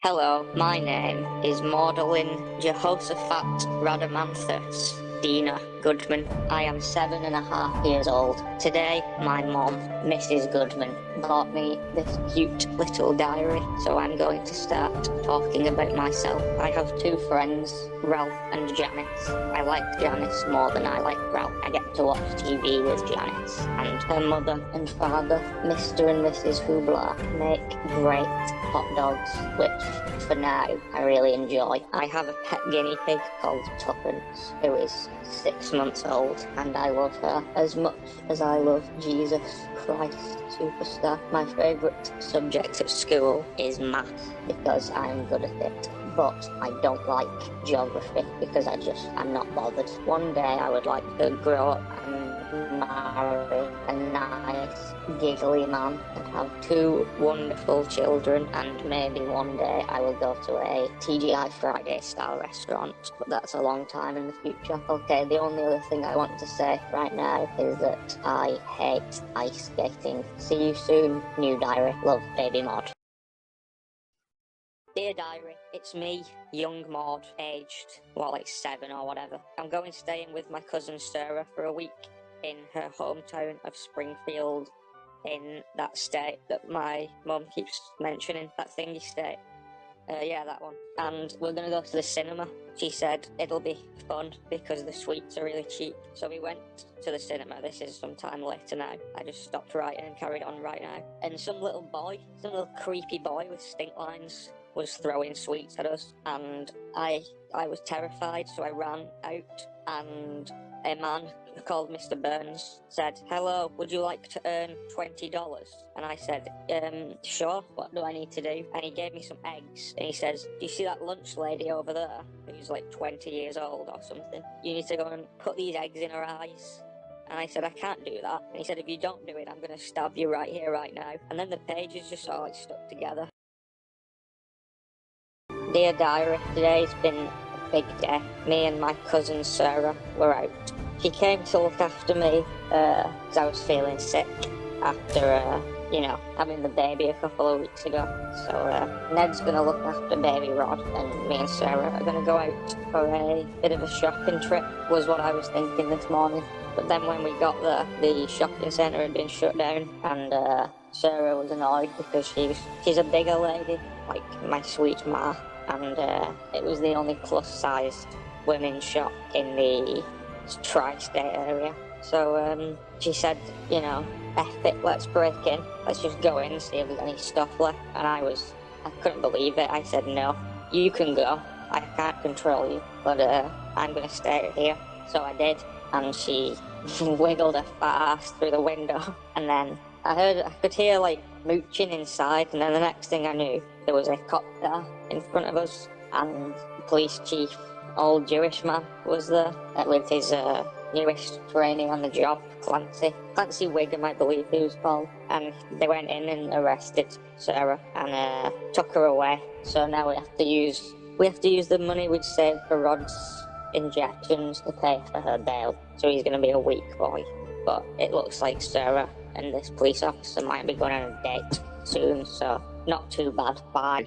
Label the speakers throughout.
Speaker 1: Hello, my name is Maudlin Jehoshaphat Radamanthus Dina Goodman. I am 7.5 years old. Today, my mom, Mrs. Goodman, bought me this cute little diary, so I'm going to start talking about myself. I have two friends, Ralph and Janice. I like Janice more than I like Ralph. I get to watch TV with Janice, and her mother and father, Mr. and Mrs. Hubler, make great hot dogs, which for now I really enjoy. I have a pet guinea pig called Tuppence, who is 6 months old, and I love her as much as I love Jesus Christ Superstar. My favourite subject at school is maths because I'm good at it, but I don't like geography because I'm not bothered. One day I would like to grow up and marry a nice giggly man and have two wonderful children, and maybe one day I will go to a TGI Friday style restaurant, but that's a long time in the future. Okay, the only other thing I want to say right now is that I hate ice skating. See you soon, new diary. Love, baby Maude. Dear diary, it's me, young Maude, aged, like 7 or whatever. I'm going staying with my cousin Sarah for a week in her hometown of Springfield, in that state that my mum keeps mentioning, that thingy state. Yeah, that one. And we're going to go to the cinema. She said it'll be fun because the sweets are really cheap. So we went to the cinema. This is sometime later now. I just stopped writing and carried on right now. And some little creepy boy with stink lines was throwing sweets at us. And I was terrified, so I ran out, and a man called Mr. Burns said, "Hello, would you like to earn $20? And I said, sure, what do I need to do?" And he gave me some eggs, and he says, "Do you see that lunch lady over there, who's like 20 years old or something? You need to go and put these eggs in her eyes." And I said, "I can't do that." And he said, "If you don't do it, I'm going to stab you right here, right now." And then the pages just all stuck together. Dear diary, today's been a big day. Me and my cousin Sarah were out. She came to look after me because I was feeling sick after, having the baby a couple of weeks ago. So Ned's going to look after baby Rod, and me and Sarah are going to go out for a bit of a shopping trip, was what I was thinking this morning. But then when we got there, the shopping centre had been shut down, and Sarah was annoyed because she's a bigger lady, like my sweet ma, and it was the only plus-sized women's shop in the tri-state area. So she said, F it, let's break in. Let's just go in and see if there's any stuff left. And I couldn't believe it. I said, "No, you can go. I can't control you, but I'm going to stay here." So I did, and she wiggled her fat ass through the window. And then I could hear like mooching inside, and then the next thing I knew, there was a cop car in front of us, and the police chief, old Jewish man, was there with his newest trainee on the job, Clancy Wiggum, I believe he was called. And they went in and arrested Sarah and took her away. So now we have to use the money we'd saved for Rod's injections to pay for her bail. So he's going to be a weak boy. But it looks like Sarah and this police officer might be going on a date soon, so not too bad. Bye.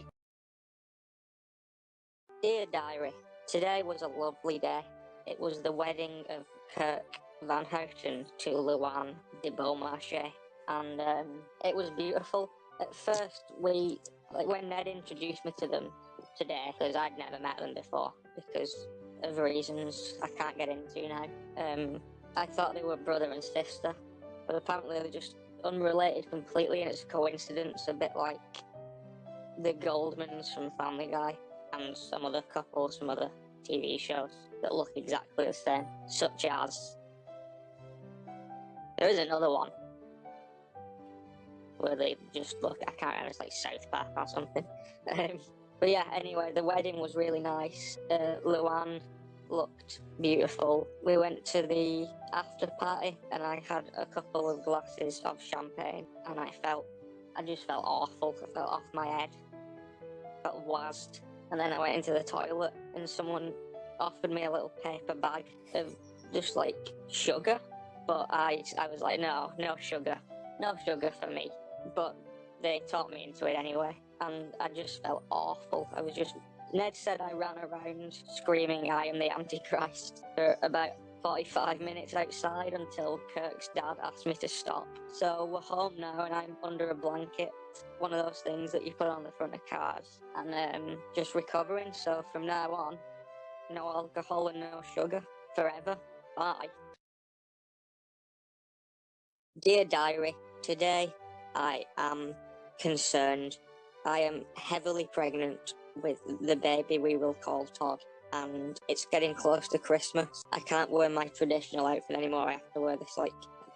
Speaker 1: Dear diary, today was a lovely day. It was the wedding of Kirk Van Houten to Luann de Beaumarchais, and it was beautiful. At first, when Ned introduced me to them today, because I'd never met them before, because of reasons I can't get into now, I thought they were brother and sister, but apparently they're just unrelated completely, and it's a coincidence, a bit like the Goldmans from Family Guy and some other TV shows that look exactly the same, such as, there is another one where they just look, I can't remember, it's like South Park or something. But yeah, anyway, the wedding was really nice. Luann looked beautiful. We went to the after party, and I had a couple of glasses of champagne, and I just felt awful. I felt off my head, felt wazzed. And then I went into the toilet, and someone offered me a little paper bag of just like sugar, but I was like, no sugar for me. But they talked me into it anyway. and I just felt awful. Ned said I ran around screaming, "I am the Antichrist," for about 45 minutes outside until Kirk's dad asked me to stop. So we're home now and I'm under a blanket, one of those things that you put on the front of cars, and just recovering. So from now on, no alcohol and no sugar forever. Bye. Dear Diary, today I am concerned. I am heavily pregnant with the baby we will call Todd, and it's getting close to Christmas. I can't wear my traditional outfit anymore. I have to wear this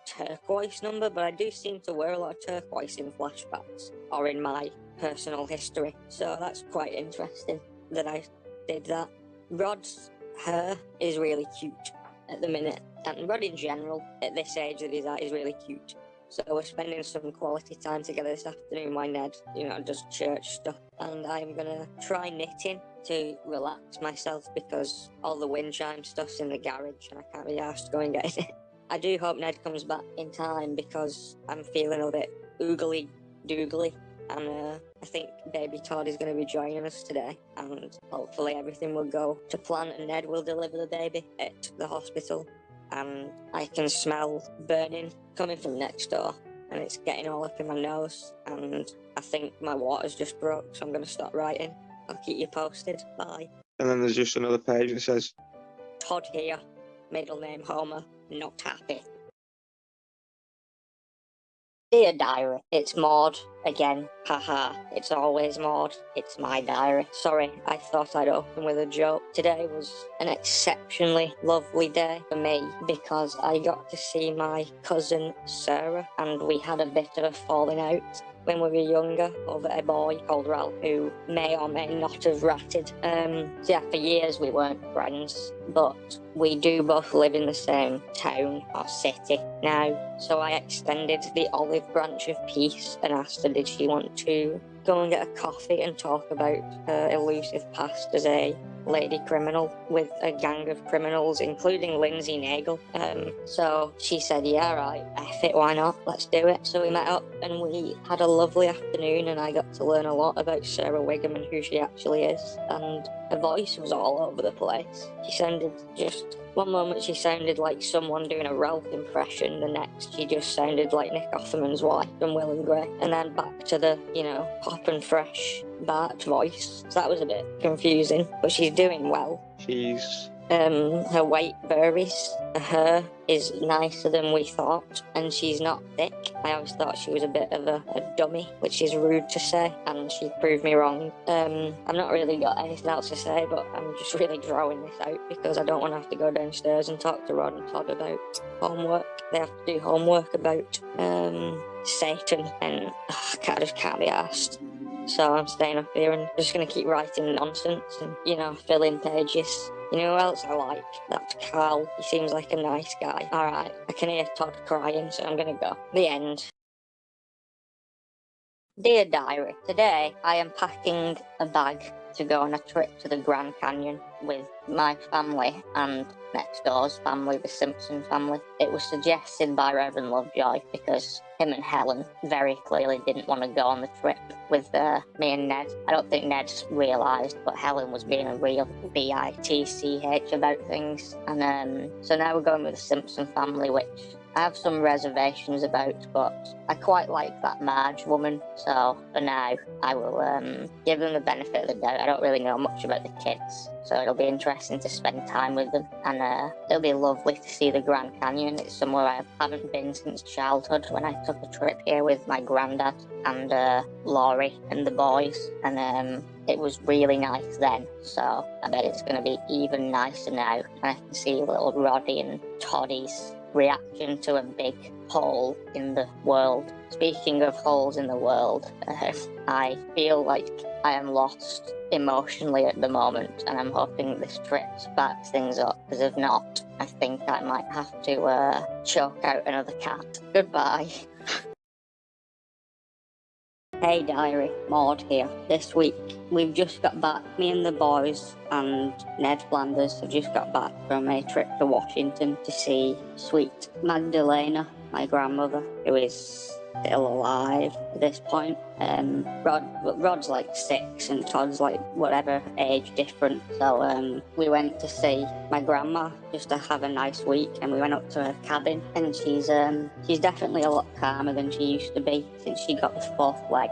Speaker 1: turquoise number, but I do seem to wear a lot of turquoise in flashbacks or in my personal history, so that's quite interesting that I did that. Rod's hair is really cute at the minute, and Rod in general at this age that he's at is really cute. So we're spending some quality time together this afternoon while Ned, does church stuff, and I'm gonna try knitting to relax myself because all the wind chime stuff's in the garage and I can't be asked to go and get it. I do hope Ned comes back in time because I'm feeling a bit oogly doogly, and I think baby Todd is going to be joining us today, and hopefully everything will go to plan and Ned will deliver the baby at the hospital. And I can smell burning coming from next door, and it's getting all up in my nose, and I think my water's just broke, so I'm going to stop writing. I'll keep you posted. Bye.
Speaker 2: And then there's just another page that says,
Speaker 1: Todd here, middle name Homer, not happy. Dear Diary, it's Maude again. Haha, it's always Maude. It's my diary. Sorry, I thought I'd open with a joke. Today was an exceptionally lovely day for me because I got to see my cousin Sarah, and we had a bit of a falling out when we were younger over a boy called Ralph who may or may not have ratted. So yeah, for years we weren't friends, but we do both live in the same town or city now. So I extended the olive branch of peace and asked her did she want to go and get a coffee and talk about her elusive past as a lady criminal with a gang of criminals, including Lindsay Nagel. So she said, yeah, right, F it, why not? Let's do it. So we met up and we had a lovely afternoon, and I got to learn a lot about Sarah Wiggum and who she actually is. And her voice was all over the place. She sounded one moment she sounded like someone doing a Ralph impression, the next she just sounded like Nick Offerman's wife from Will and Grey, and then back to the, pop and fresh Bart voice. So that was a bit confusing, but she's doing well. Her weight varies. Her hair is nicer than we thought, and she's not thick. I always thought she was a bit of a dummy, which is rude to say, and she proved me wrong. I've not really got anything else to say, but I'm just really drawing this out because I don't want to have to go downstairs and talk to Rod and Todd about homework. They have to do homework about Satan, and I just can't be arsed. So I'm staying up here and just going to keep writing nonsense and, fill in pages. You know who else I like? That's Carl. He seems like a nice guy. Alright, I can hear Todd crying, so I'm going to go. The end. Dear Diary, today I am packing a bag to go on a trip to the Grand Canyon with my family and next door's family, the Simpson family. It was suggested by Reverend Lovejoy because him and Helen very clearly didn't want to go on the trip with me and Ned. I don't think Ned's realised, but Helen was being a real bitch about things. And so now we're going with the Simpson family, which I have some reservations about, but I quite like that Marge woman, so for now I will give them the benefit of the doubt. I don't really know much about the kids, so it'll be interesting to spend time with them, and it'll be lovely to see the Grand Canyon. It's somewhere I haven't been since childhood, when I took a trip here with my granddad and Laurie and the boys, and it was really nice then, so I bet it's going to be even nicer now, and I can see little Roddy and Toddy's reaction to a big hole in the world. Speaking of holes in the world, I feel like I am lost emotionally at the moment, and I'm hoping this trip sparks things up, because if not, I think I might have to choke out another cat. Goodbye. Hey Diary, Maude here. This week, we've just got back, me and the boys and Ned Flanders have just got back from a trip to Washington to see sweet Magdalena, my grandmother, who is still alive at this point. Rod's like 6 and Todd's like whatever age different. So we went to see my grandma just to have a nice week, and we went up to her cabin, and she's definitely a lot calmer than she used to be since she got the 4th leg.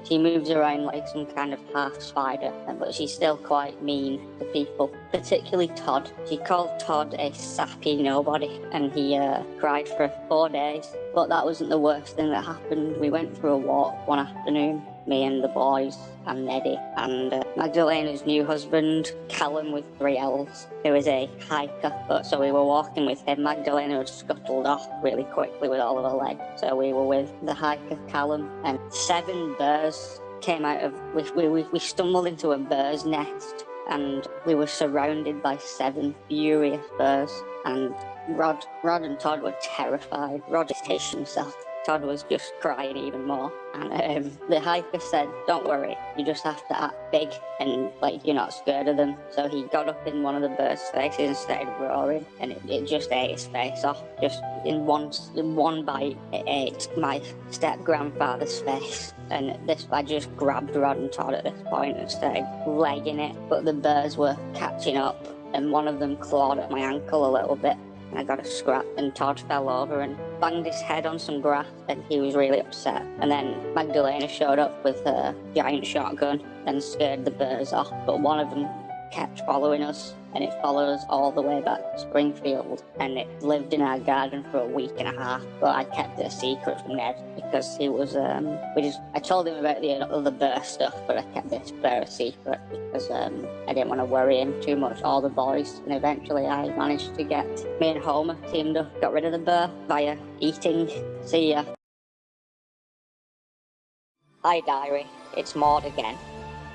Speaker 1: She moves around like some kind of half spider, but she's still quite mean to people, particularly Todd. She called Todd a sappy nobody, and he cried for 4 days. But that wasn't the worst thing that happened. We went for a walk one afternoon, me and the boys and Neddy and Magdalena's new husband, Callum with 3 L's, who is a hiker. So we were walking with him. Magdalena had scuttled off really quickly with all of her legs. So we were with the hiker, Callum, and 7 bears came out of... We stumbled into a bird's nest, and we were surrounded by 7 furious bears. And Rod and Todd were terrified. Rod just hissed himself. Todd was just crying even more. And the hiker said, "Don't worry, you just have to act big and like you're not scared of them." So he got up in one of the birds' faces and started roaring, and it just ate his face off. Just in one bite, it ate my step-grandfather's face. And I just grabbed Rod and Todd at this point and started legging it. But the birds were catching up, and one of them clawed at my ankle a little bit. And I got a scrap, and Todd fell over and banged his head on some grass, and he was really upset. And then Magdalena showed up with a giant shotgun and scared the bears off, but one of them kept following us, and it followed us all the way back to Springfield, and it lived in our garden for a week and a half. But I kept it a secret from Ned because he was I told him about the other bear stuff, but I kept this bear a secret because I didn't want to worry him too much, all the boys. And eventually I managed to get me and Homer teamed up, got rid of the bear via eating. See ya. Hi diary, it's Maude again.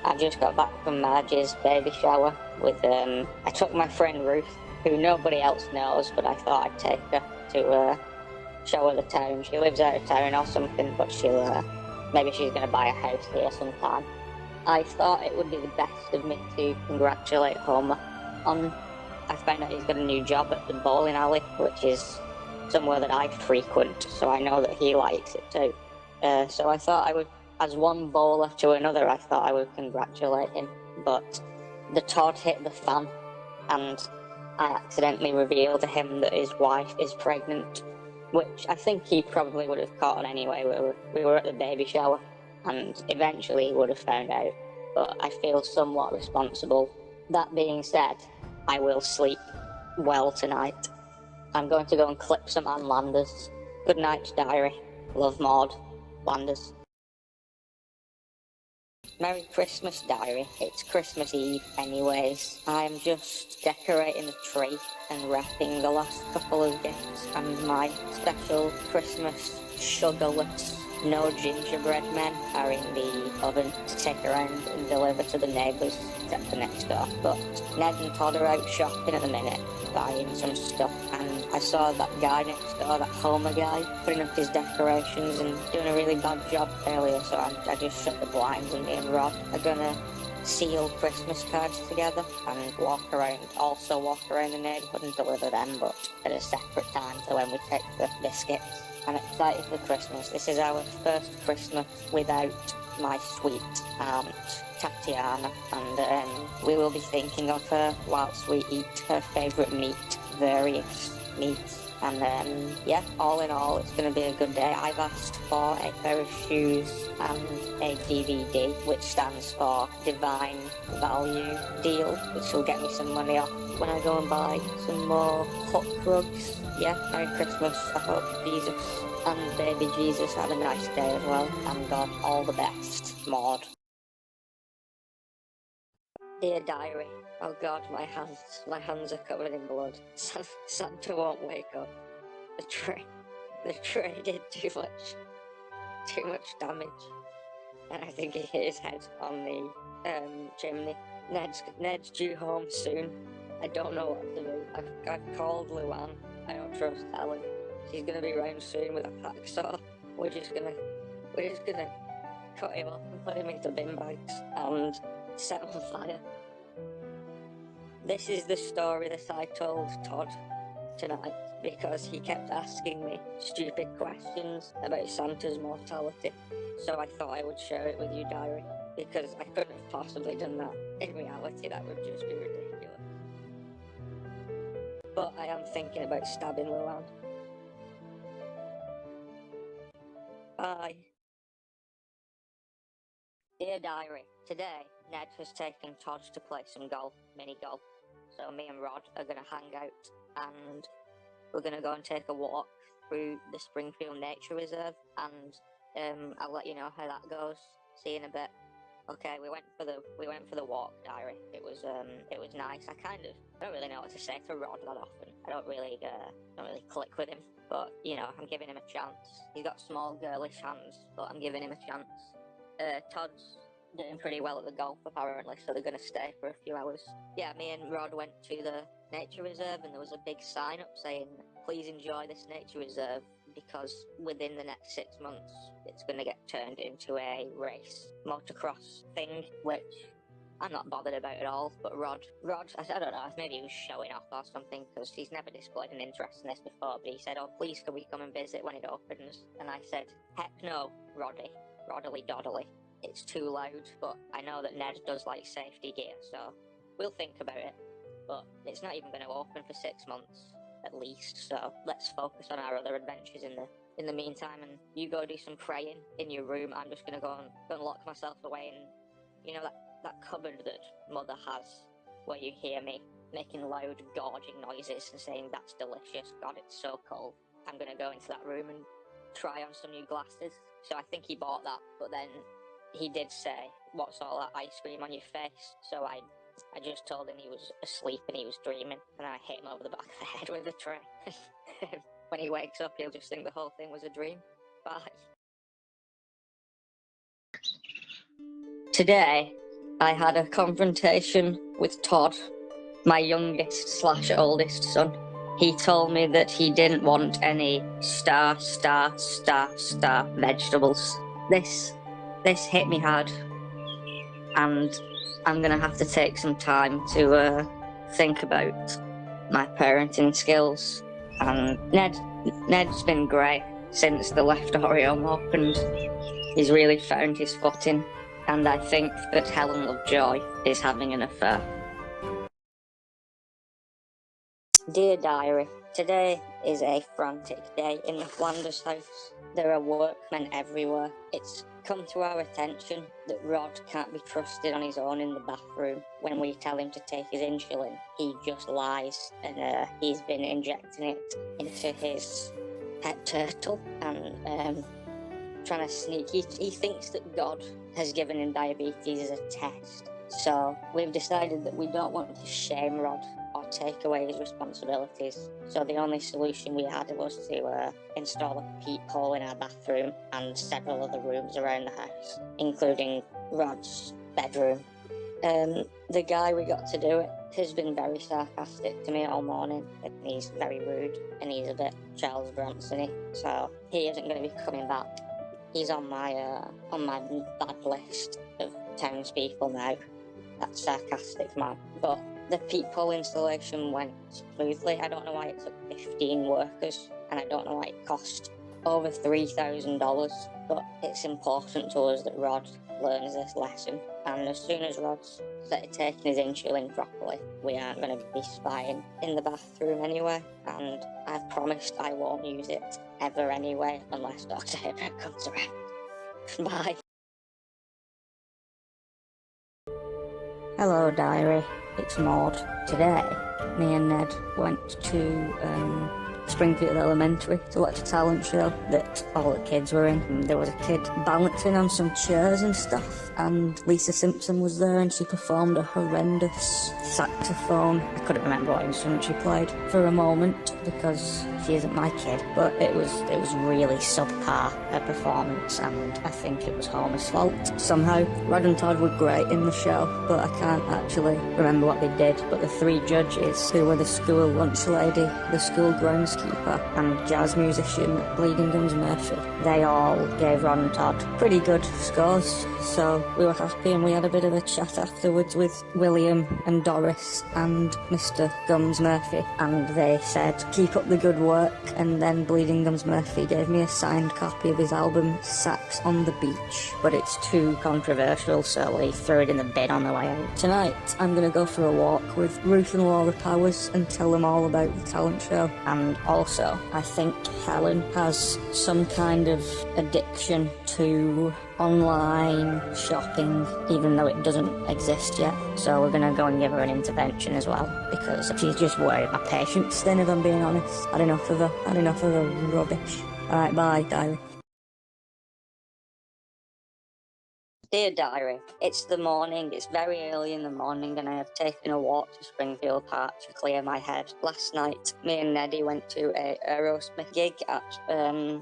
Speaker 1: I just got back from Marge's baby shower with, I took my friend Ruth, who nobody else knows, but I thought I'd take her to show her the town. She lives out of town or something, but maybe she's going to buy a house here sometime. I thought it would be the best of me to congratulate Homer on, I found out he's got a new job at the bowling alley, which is somewhere that I frequent, so I know that he likes it too. So I thought I would, as one bowler to another, I thought I would congratulate him, but the Todd hit the fan, and I accidentally revealed to him that his wife is pregnant, which I think he probably would have caught on anyway. We were at the baby shower, and eventually he would have found out, but I feel somewhat responsible. That being said, I will sleep well tonight. I'm going to go and clip some Ann Landers. Good night, diary. Love, Maude. Landers. Merry Christmas, diary. It's Christmas Eve anyways. I'm just decorating the tree and wrapping the last couple of gifts, and my special Christmas sugarless, no gingerbread men are in the oven to take around and deliver to the neighbours, except for next door. But Ned and Todd are out shopping at the minute, buying some stuff, and I saw that guy next door, that Homer guy, putting up his decorations and doing a really bad job earlier, so I just shut the blinds, and me and Rod are gonna seal Christmas cards together and walk around the neighbourhood and deliver them, but at a separate time to when we take the biscuits. I'm excited for Christmas. This is our first Christmas without my sweet aunt, Tatiana, and we will be thinking of her whilst we eat her favourite meat, various meats. And yeah, all in all, it's going to be a good day. I've asked for a pair of shoes and a DVD, which stands for Divine Value Deal, which will get me some money off when I go and buy some more hook rugs. Yeah, Merry Christmas. I hope Jesus and baby Jesus had a nice day as well, and God, all the best. Maude. Dear diary, oh God, my hands are covered in blood. Santa won't wake up. The tray did too much damage, and I think he hit his head on the chimney. Ned's due home soon. I don't know what to do. I've called Luann. I don't trust Helen. She's gonna be round soon with a hacksaw. We're just gonna cut him off and put him into bin bags and set him on fire. This is the story that I told Todd tonight. because he kept asking me stupid questions about Santa's mortality. So I thought I would share it with you, Diary, because I couldn't have possibly done that. In reality, that would just be ridiculous. But I am thinking about stabbing Luan. Bye. Dear Diary, today Ned has taken Todd to play some golf, mini golf. So me and Rod are going to hang out and we're going to go and take a walk through the Springfield Nature Reserve, and I'll let you know how that goes. See you in a bit. Okay, we went for the walk, Diary. It was nice. I don't really know what to say to Rod that often. I don't really click with him, but you know, I'm giving him a chance. He's got small girlish hands, but I'm giving him a chance. Todd's doing pretty well at the golf apparently, so they're going to stay for a few hours. Yeah, me and Rod went to the nature reserve and there was a big sign up saying, please enjoy this nature reserve, because within the next 6 months it's going to get turned into a race motocross thing, which I'm not bothered about at all. But Rod, I don't know, maybe he was showing off or something, because he's never displayed an interest in this before, but he said, oh please can we come and visit when it opens, and I said, heck no, Roddily doddily. It's too loud, but I know that Ned does like safety gear, so we'll think about it. But it's not even going to open for 6 months, at least, so let's focus on our other adventures in the meantime, and you go do some praying in your room. I'm just going to go and lock myself away in, you know, that cupboard that Mother has, where you hear me making loud, gorging noises and saying, that's delicious, God, it's so cold. I'm going to go into that room and try on some new glasses. So I think he bought that, but then he did say, what's all that ice cream on your face? So I just told him he was asleep and he was dreaming, and I hit him over the back of the head with a tray. When he wakes up, he'll just think the whole thing was a dream. Bye. Today, I had a confrontation with Todd, my youngest / oldest son. He told me that he didn't want any star vegetables. This hit me hard, and I'm gonna have to take some time to think about my parenting skills. And Ned's been great since the Leftorium opened. He's really found his footing, and I think that Helen Lovejoy is having an affair. Dear Diary, today is a frantic day in the Flanders house. There are workmen everywhere. It's come to our attention that Rod can't be trusted on his own in the bathroom. When we tell him to take his insulin, he just lies, and he's been injecting it into his pet turtle and trying to sneak. He thinks that God has given him diabetes as a test. So we've decided that we don't want to shame Rod or take away his responsibilities. So the only solution we had was to install a peephole in our bathroom and several other rooms around the house, including Rod's bedroom. The guy we got to do it has been very sarcastic to me all morning, and he's very rude, and he's a bit Charles Bronson-y, so he isn't going to be coming back. He's on my bad list of townspeople now. That sarcastic man. But the peephole installation went smoothly. I don't know why it took 15 workers, and I don't know why it cost over $3,000, but it's important to us that Rod learns this lesson. And as soon as Rod's started taking his insulin properly, we aren't going to be spying in the bathroom anyway, and I've promised I won't use it ever anyway, unless Dr. Hibbert comes around. Bye. Hello Diary, it's Maude. Today, me and Ned went to Springfield Elementary to watch a talent show that all the kids were in. And there was a kid balancing on some chairs and stuff, and Lisa Simpson was there and she performed a horrendous saxophone. I couldn't remember what instrument she played for a moment because she isn't my kid, but it was really subpar, her performance, and I think it was Homer's fault. Somehow, Rod and Todd were great in the show, but I can't actually remember what they did. But the three judges, who were the school lunch lady, the school grounds housekeeper, and jazz musician Bleeding Gums Murphy. They all gave Ron and Todd pretty good scores, so we were happy, and we had a bit of a chat afterwards with William and Doris and Mr. Gums Murphy, and they said, keep up the good work. And then Bleeding Gums Murphy gave me a signed copy of his album Sax on the Beach, but it's too controversial, so we threw it in the bin on the way out. Tonight, I'm going to go for a walk with Ruth and Laura Powers and tell them all about the talent show. And also, I think Helen has some kind of addiction to online shopping, even though it doesn't exist yet. So we're gonna go and give her an intervention as well, because she's just worried my patience thin, if I'm being honest. Had enough of her rubbish. Alright, bye, diary. Dear Diary, it's the morning, it's very early in the morning, and I have taken a walk to Springfield Park to clear my head. Last night, me and Neddy went to a Aerosmith gig at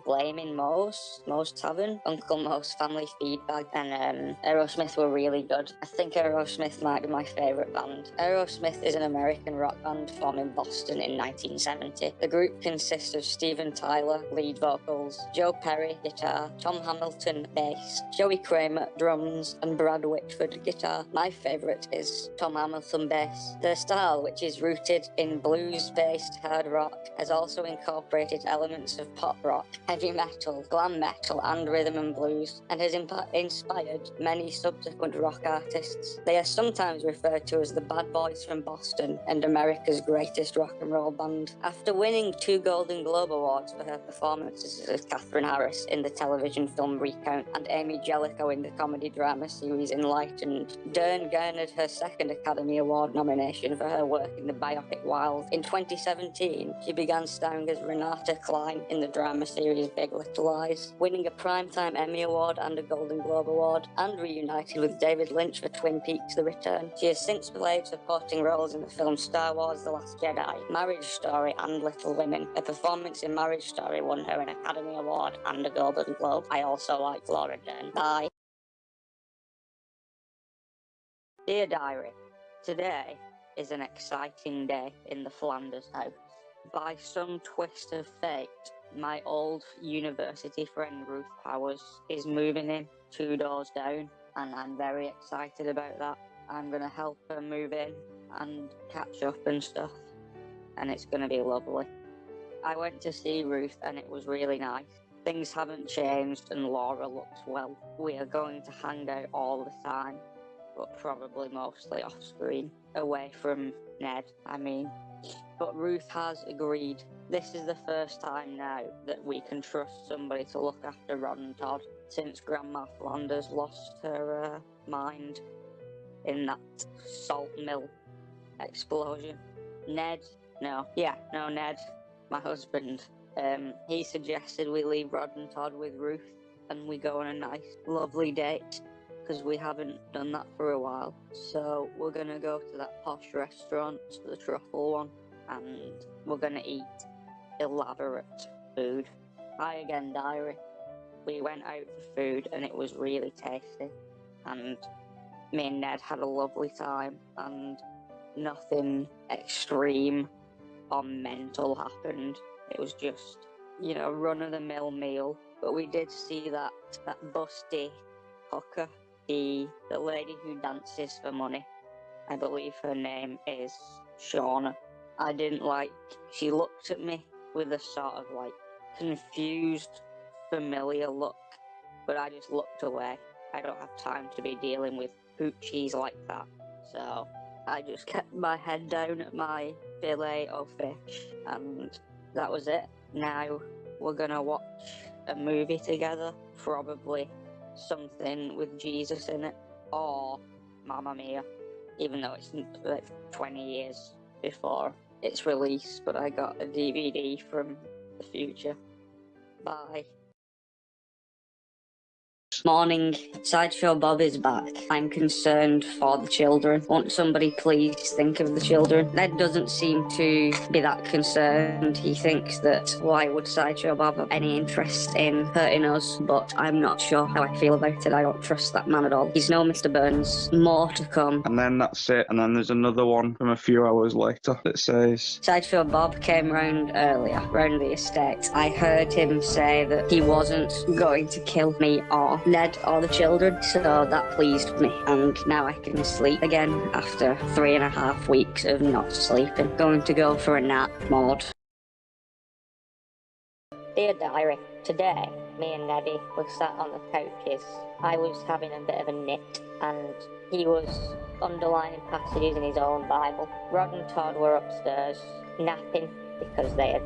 Speaker 1: Blaming Moe's Tavern, Uncle Moe's family feedback, and Aerosmith were really good. I think Aerosmith might be my favourite band. Aerosmith is an American rock band formed in Boston in 1970. The group consists of Steven Tyler, lead vocals, Joe Perry, guitar, Tom Hamilton, bass, Joey Kramer, drums, and Brad Whitford guitar. My favourite is Tom Hamilton bass. Their style, which is rooted in blues-based hard rock, has also incorporated elements of pop rock, heavy metal, glam metal, and rhythm and blues, and has inspired many subsequent rock artists. They are sometimes referred to as the Bad Boys from Boston and America's greatest rock and roll band. After winning 2 Golden Globe Awards for her performances as Catherine Harris in the television film Recount and Amy Jellicoe in the comedy drama series Enlightened, Dern garnered her 2nd Academy Award nomination for her work in the biopic Wild. In 2017, she began starring as Renata Klein in the drama series Big Little Lies, winning a Primetime Emmy Award and a Golden Globe Award, and reunited with David Lynch for Twin Peaks: The Return. She has since played supporting roles in the films Star Wars: The Last Jedi, Marriage Story, and Little Women. Her performance in Marriage Story won her an Academy Award and a Golden Globe. I also like Laura Dern. Bye. Dear Diary, today is an exciting day in the Flanders house. By some twist of fate, my old university friend Ruth Powers is moving in 2 doors down, and I'm very excited about that. I'm going to help her move in and catch up and stuff, and it's going to be lovely. I went to see Ruth and it was really nice. Things haven't changed and Laura looks well. We are going to hang out all the time, but probably mostly off screen, away from Ned, But Ruth has agreed. This is the first time now that we can trust somebody to look after Ron and Todd since Grandma Flanders lost her mind in that salt mill explosion. Ned, my husband, he suggested we leave Ron and Todd with Ruth and we go on a nice, lovely date, because we haven't done that for a while. So we're going to go to that posh restaurant, the Truffle one, and we're going to eat elaborate food. Hi again, Diary. We went out for food and it was really tasty, and me and Ned had a lovely time, and nothing extreme or mental happened. It was just, run-of-the-mill meal. But we did see that busty hooker, the lady who dances for money. I believe her name is Shauna. I didn't she looked at me with a sort of confused, familiar look, but I just looked away. I don't have time to be dealing with poochies like that. So I just kept my head down at my fillet of fish, and that was it. Now we're gonna watch a movie together, probably something with Jesus in it, or Mamma Mia, even though it's 20 years before its release, but I got a DVD from the future. Bye. Morning, Sideshow Bob is back. I'm concerned for the children. Won't somebody please think of the children? Ned doesn't seem to be that concerned. He thinks that why would Sideshow Bob have any interest in hurting us? But I'm not sure how I feel about it. I don't trust that man at all. He's no Mr. Burns. More to come.
Speaker 2: And then that's it. And then there's another one from a few hours later that says,
Speaker 1: Sideshow Bob came round earlier, round the estate. I heard him say that he wasn't going to kill me or Ned or the children, so that pleased me. And now I can sleep again after 3.5 weeks of not sleeping. Going to go for a nap, Maude. Dear Diary, today me and Neddy were sat on the couches. I was having a bit of a knit and he was underlining passages in his own Bible. Rod and Todd were upstairs napping because they'd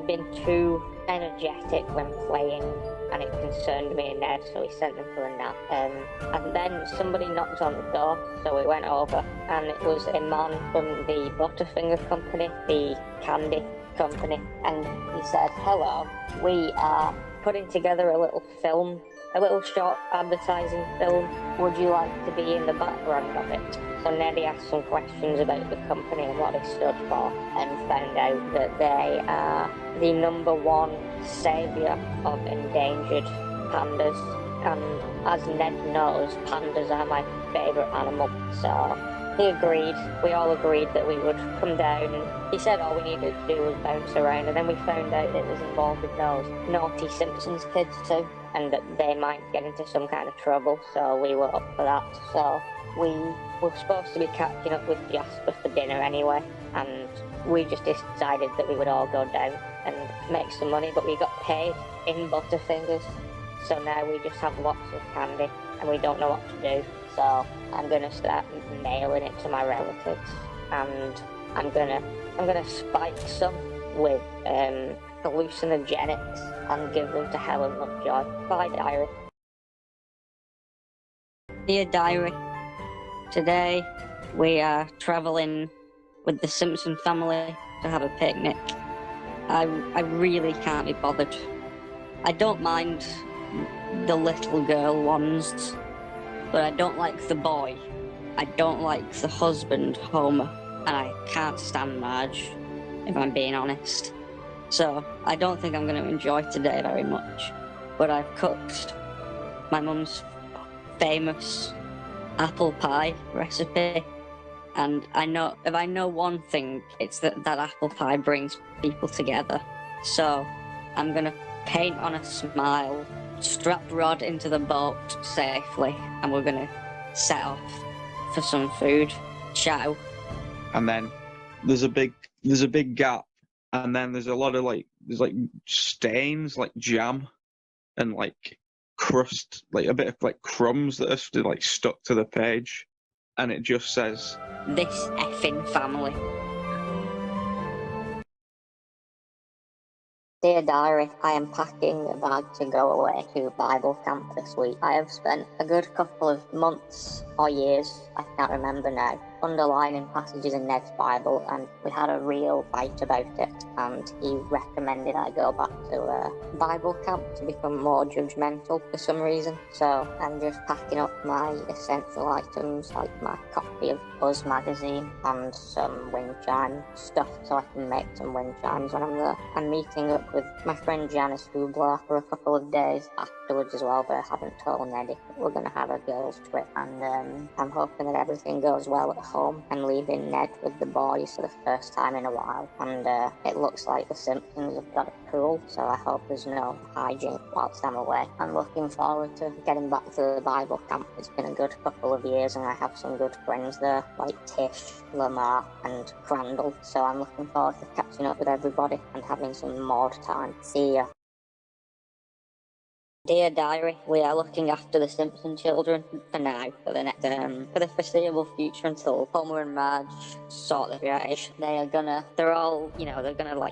Speaker 1: been too energetic when playing, and it concerned me and Ned, so we sent them for a nap. And then somebody knocked on the door, so we went over, and it was a man from the Butterfinger company, the candy company, and he said, "Hello, we are putting together a little film, a little short advertising film. Would you like to be in the background of it?" So Neddy asked some questions about the company and what they stood for, and found out that they are the #1 saviour of endangered pandas. And as Ned knows, pandas are my favourite animal, so he agreed. We all agreed that we would come down, and he said all we needed to do was bounce around, and then we found out it was involved with those naughty Simpsons kids too, and that they might get into some kind of trouble, so we were up for that. So we were supposed to be catching up with Jasper for dinner anyway, and we just decided that we would all go down and make some money, but we got paid in Butterfingers, so now we just have lots of candy and we don't know what to do. So I'm gonna start mailing it to my relatives, and I'm gonna spike some with hallucinogenics and give them to Helen Lovejoy. Bye, Diary. Dear Diary, today we are travelling with the Simpson family to have a picnic. I really can't be bothered. I don't mind the little girl ones, but I don't like the boy. I don't like the husband, Homer, and I can't stand Marge, if I'm being honest. So I don't think I'm going to enjoy today very much. But I've cooked my mum's famous apple pie recipe, and if I know one thing, it's that apple pie brings people together. So I'm going to paint on a smile, strap Rod into the boat safely, and we're gonna set off for some food. Ciao.
Speaker 2: and then there's a big gap, and then there's a lot of there's stains, like jam and crust, a bit of crumbs that are still stuck to the page, and it just says,
Speaker 1: "This effing family." Dear Diary, I am packing a bag to go away to Bible camp this week. I have spent a good couple of months or years, I can't remember now, underlining passages in Ned's Bible, and we had a real fight about it, and he recommended I go back to Bible camp to become more judgmental for some reason. So I'm just packing up my essential items, like my copy of Buzz magazine and some wind chime stuff, so I can make some wind chimes when I'm there. I'm meeting up with my friend Janice Hubler for a couple of days afterwards as well, but I haven't told Neddy. We're going to have a girls' trip, and I'm hoping that everything goes well at home. I'm leaving Ned with the boys for the first time in a while, and it looks like the Simpsons have got a pool, so I hope there's no hijinks whilst I'm away. I'm looking forward to getting back to the Bible camp. It's been a good couple of years, and I have some good friends there, like Tish, Lamar, and Crandall, so I'm looking forward to catching up with everybody and having some more time. See ya. Dear Diary, we are looking after the Simpson children for now, for the foreseeable future, until Homer and Marge sort their age. They're gonna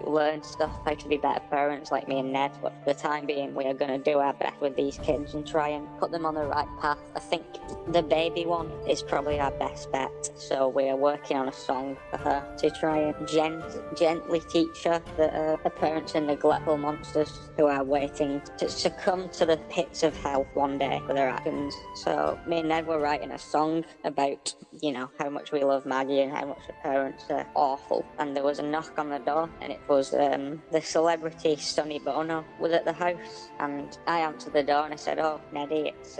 Speaker 1: learn stuff, how to be better parents like me and Ned, but for the time being, we are gonna do our best with these kids and try and put them on the right path. I think the baby one is probably our best bet, so we are working on a song for her to try and gently teach her that her parents are neglectful monsters who are waiting to succumb to the pits of hell one day for their actions. So me and Ned were writing a song about, you know, how much we love Maggie and how much her parents are awful. And there was a knock on the door, and it was the celebrity Sonny Bono was at the house. And I answered the door and I said, "Oh, Neddy, it's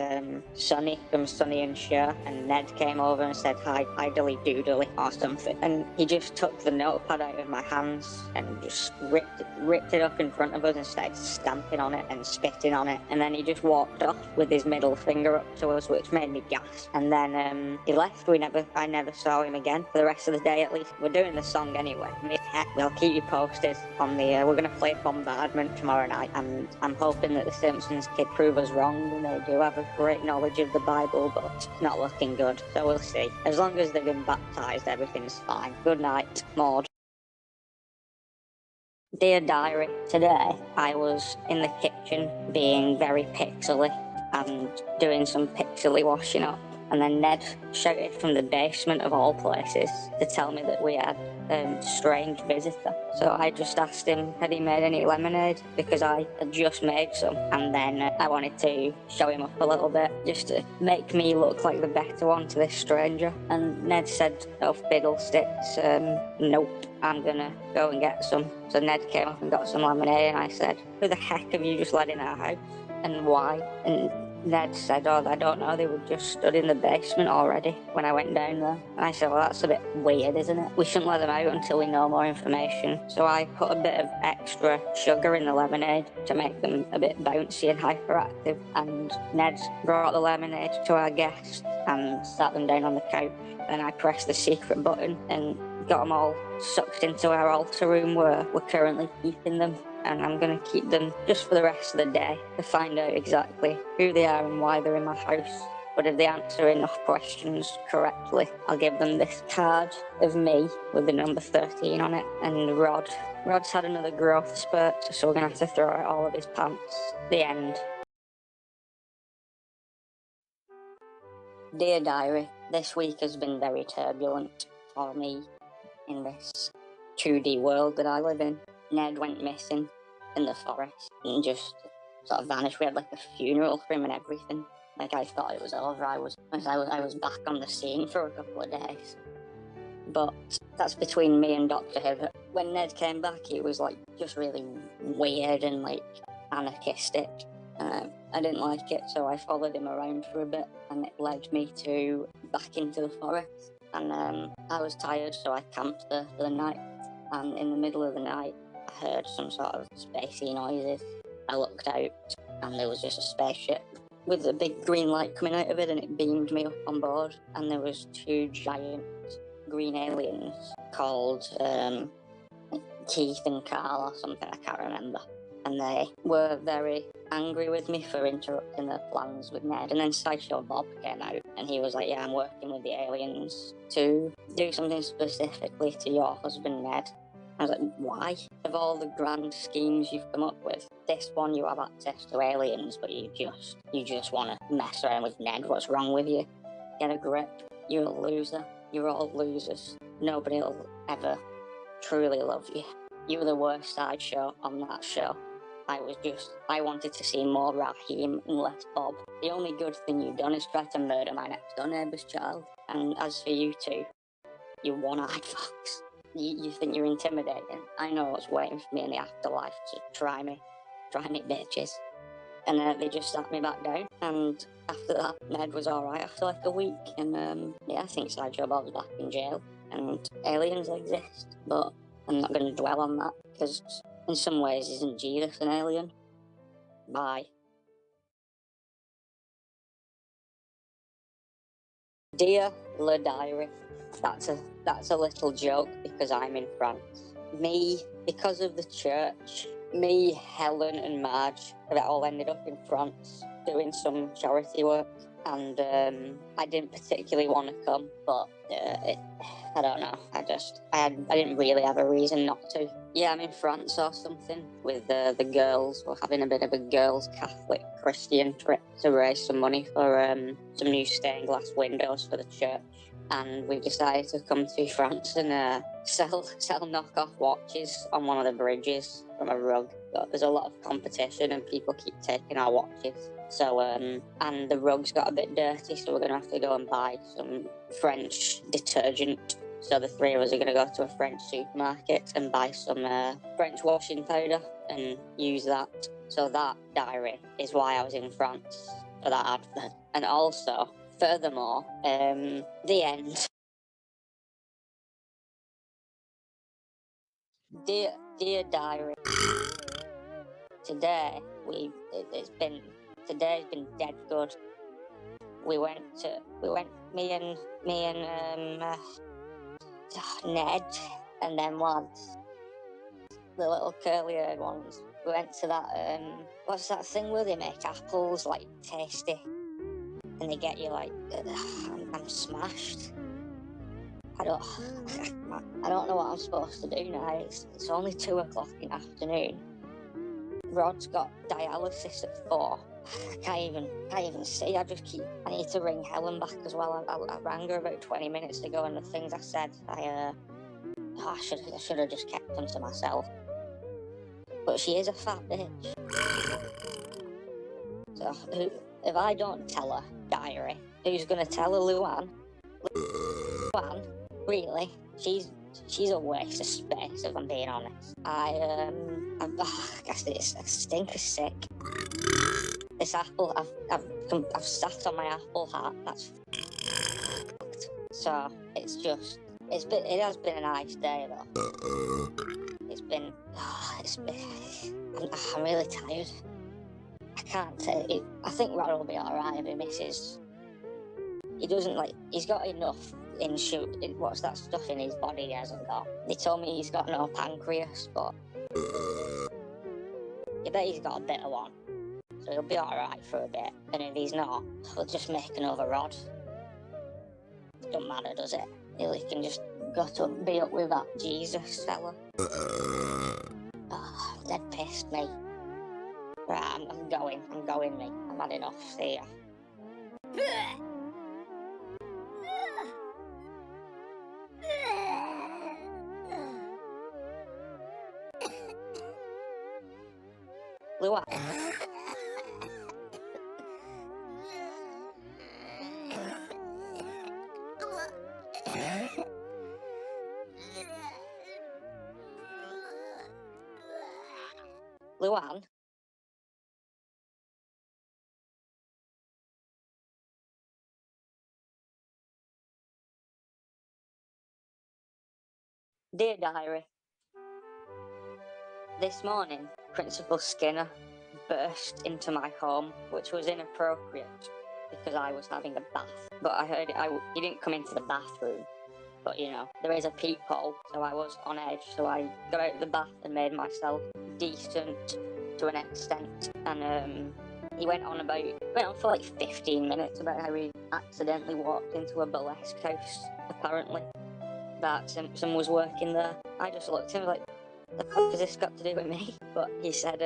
Speaker 1: Sonny from Sonny and Cher." And Ned came over and said, "Hi, idly doodly," or something. And he just took the notepad out of my hands and just ripped it up in front of us and started stamping on it and spitting on it. And then he just walked off with his middle finger up to us, which made me gasp. And then he left. I never saw him again for the rest of the day, at least. We're doing the song anyway. We'll keep you posted on the we're going to play Bombardment tomorrow night, and I'm hoping that the Simpsons kid prove us wrong, and they do have a great knowledge of the Bible, but it's not looking good, so we'll see. As long as they've been baptised, everything's fine. Good night, Maude. Dear Diary, today I was in the kitchen being very pixely and doing some pixely washing up, and then Ned shouted from the basement of all places to tell me that we had a strange visitor. So I just asked him had he made any lemonade, because I had just made some, and then I wanted to show him up a little bit just to make me look like the better one to this stranger. And Ned said, "Oh, fiddlesticks, nope, I'm gonna go and get some." So Ned came up and got some lemonade, and I said, "Who the heck have you just let in our house, and why?" And Ned said, "Oh, I don't know, they were just stood in the basement already when I went down there." And I said, "Well, that's a bit weird, isn't it? We shouldn't let them out until we know more information." So I put a bit of extra sugar in the lemonade to make them a bit bouncy and hyperactive. And Ned brought the lemonade to our guests and sat them down on the couch. Then I pressed the secret button and got them all sucked into our altar room where we're currently keeping them. And I'm going to keep them just for the rest of the day to find out exactly who they are and why they're in my house. But if they answer enough questions correctly, I'll give them this card of me with the number 13 on it. And Rod's had another growth spurt, so we're going to have to throw out all of his pants. The end. Dear Diary, this week has been very turbulent for me in this 2D world that I live in. Ned went missing in the forest and just sort of vanished. We had like a funeral for him and everything. Like, I thought it was over. I was back on the scene for a couple of days. But that's between me and Dr. Hibbert. When Ned came back, he was like just really weird and like anarchistic. I didn't like it, so I followed him around for a bit, and it led me back into the forest. And I was tired, so I camped there for the night. And in the middle of the night, I heard some sort of spacey noises. I looked out, and there was just a spaceship with a big green light coming out of it, and it beamed me up on board. And there was two giant green aliens called Keith and Carl or something, I can't remember. And they were very angry with me for interrupting their plans with Ned. And then Sideshow Bob came out, and he was like, "Yeah, I'm working with the aliens to do something specifically to your husband, Ned." I was like, "Why? Of all the grand schemes you've come up with, this one you have access to aliens, but you just want to mess around with Ned. What's wrong with you? Get a grip. You're a loser. You're all losers. Nobody will ever truly love you. You were the worst sideshow on that show. I wanted to see more Raheem and less Bob. The only good thing you've done is try to murder my next door neighbour's child. And as for you two, you one-eyed fox. You think you're intimidating? I know what's waiting for me in the afterlife, so try me, bitches." And they just sat me back down, and after that, Ned was alright after like a week, and yeah, I think Sideshow Bob's back in jail, and aliens exist, but I'm not going to dwell on that, because in some ways, isn't Jesus an alien? Bye. Dear Le Diary, that's a little joke because I'm in France. Me, because of the church, me, Helen and Marge have all ended up in France doing some charity work, and I didn't particularly want to come, but I don't know. I didn't really have a reason not to. Yeah, I'm in France or something with the girls. We're having a bit of a girls' Catholic Christian trip to raise some money for some new stained glass windows for the church. and we've decided to come to France and sell knockoff watches on one of the bridges from a rug. But there's a lot of competition and people keep taking our watches. So, and the rug's got a bit dirty, so we're going to have to go and buy some French detergent. So the three of us are going to go to a French supermarket and buy some French washing powder and use that. So that diary is why I was in France for that advert. And also, furthermore, the end. Dear diary, today's been dead good. Me and Ned and them lads, the little curly-haired ones. We went to that what's that thing where they make apples like tasty, and they get you like I'm smashed. I don't know what I'm supposed to do now. It's only 2 o'clock in the afternoon. Rod's got dialysis at 4. I can't even see. I need to ring Helen back as well. I rang her about 20 minutes ago, and the things I said, I should have just kept them to myself. But she is a fat bitch. So if I don't tell her diary, who's gonna tell her, Luann? Luann, really? She's a waste of space, if I'm being honest. I guess it's a stinker sick. This apple, I've sat on my apple hat. That's fucked. So it has been a nice day though. I'm really tired. I can't take it. I think Rod will be alright if he misses. He's got enough what's that stuff in his body he hasn't got. They told me he's got no pancreas, but I bet he's got a bit of one. So he'll be alright for a bit. And if he's not, we'll just make another Rod. It don't matter, does it? He can just be up with that Jesus fella. Dead pissed me. Right, I'm going, mate. I've had enough. See ya. Luann. Luann. Dear Diary, this morning, Principal Skinner burst into my home, which was inappropriate because I was having a bath. But I heard he didn't come into the bathroom, but you know, there is a peephole, so I was on edge. So I got out of the bath and made myself decent to an extent. And he went on for like 15 minutes about how he accidentally walked into a burlesque house, apparently. That Simpson was working there. I just looked at him like, the fuck has this got to do with me? But he said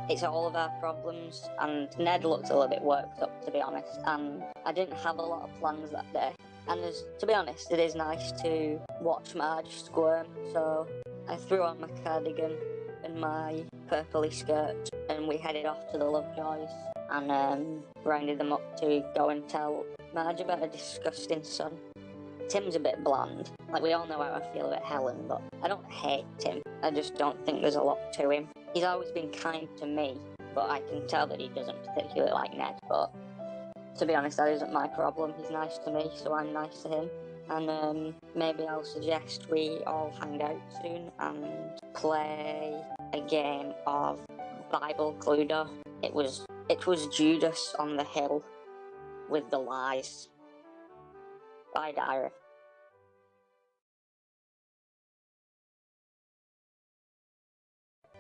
Speaker 1: it's all of our problems, and Ned looked a little bit worked up, to be honest, and I didn't have a lot of plans that day. And to be honest, it is nice to watch Marge squirm, so I threw on my cardigan and my purpley skirt, and we headed off to the Lovejoys and rounded them up to go and tell Marge about a disgusting son. Tim's a bit bland. Like, we all know how I feel about Helen, but I don't hate Tim. I just don't think there's a lot to him. He's always been kind to me, but I can tell that he doesn't particularly like Ned. But to be honest, that isn't my problem. He's nice to me, so I'm nice to him. And maybe I'll suggest we all hang out soon and play a game of Bible Cluedo. It was Judas on the hill with the lies. Bye, Diary.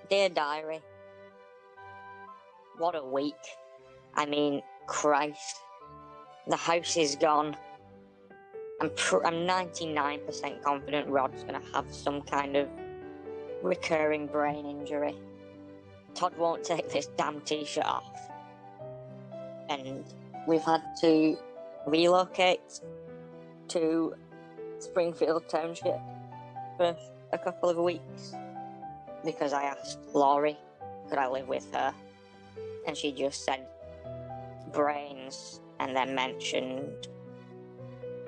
Speaker 1: Dear Diary, what a week. I mean, Christ. The house is gone. I'm 99% confident Rod's going to have some kind of recurring brain injury. Todd won't take this damn t-shirt off. And we've had to relocate. to Springfield Township for a couple of weeks because I asked Laurie could I live with her, and she just said brains and then mentioned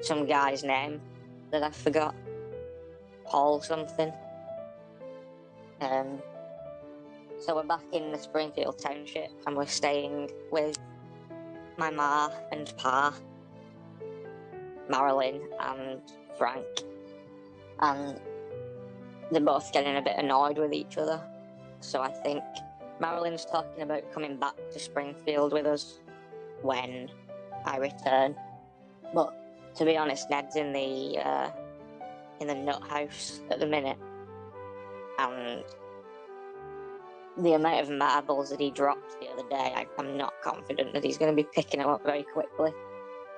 Speaker 1: some guy's name that I forgot, Paul something. So we're back in the Springfield Township and we're staying with my ma and pa, Marilyn and Frank, and they're both getting a bit annoyed with each other. So I think Marilyn's talking about coming back to Springfield with us when I return. But to be honest, Ned's in the nut house at the minute, and the amount of marbles that he dropped the other day, I'm not confident that he's going to be picking them up very quickly.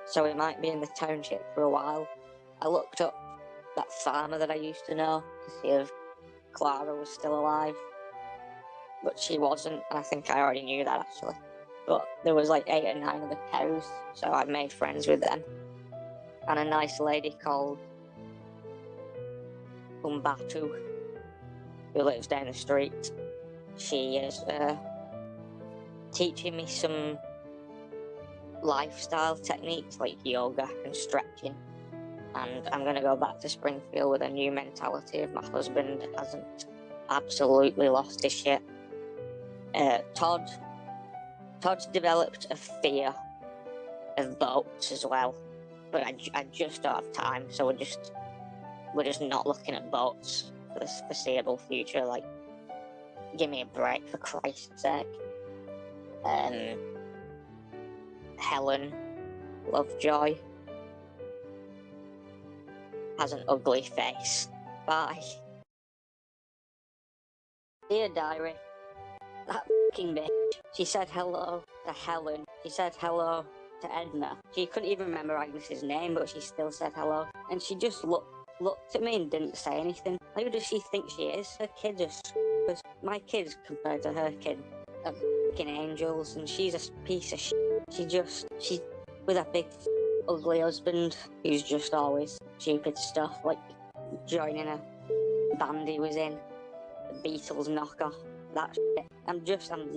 Speaker 1: So he might be in the township for a while. I looked up that farmer that I used to know to see if Clara was still alive, but she wasn't, and I think I already knew that actually. But there was like 8 or 9 of the cows, so I made friends with them. And a nice lady called Umbatu, who lives down the street. She is teaching me some lifestyle techniques like yoga and stretching. And I'm going to go back to Springfield with a new mentality if my husband hasn't absolutely lost his shit. Todd's developed a fear of boats as well, but I just don't have time, so we're just not looking at boats for the foreseeable future. Like, give me a break, for Christ's sake. Helen Lovejoy has an ugly face. Bye. Dear diary, that fucking bitch. She said hello to Helen. She said hello to Edna. She couldn't even remember Agnes's name, but she still said hello. And she just looked at me and didn't say anything. Who does she think she is? Her kids are... Because my kids, compared to her kid, are fucking angels, and she's a piece of shit. She with a big ugly husband who's just always stupid stuff, like joining a band he was in, the Beatles knockoff, that shit. I'm